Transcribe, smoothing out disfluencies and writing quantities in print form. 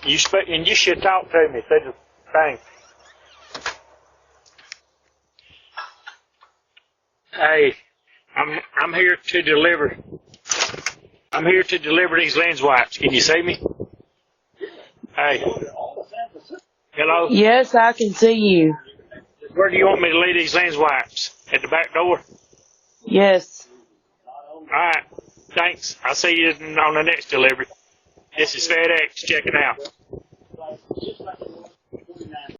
And you should talk to me through the thing. Hey, I'm here to deliver. I'm here to deliver these lens wipes. Can you see me? Hey. Hello? Yes, I can see you. Where do you want me to leave these lens wipes? At the back door? Yes. Alright. Thanks. I'll see you on the next delivery. This is FedEx checking out.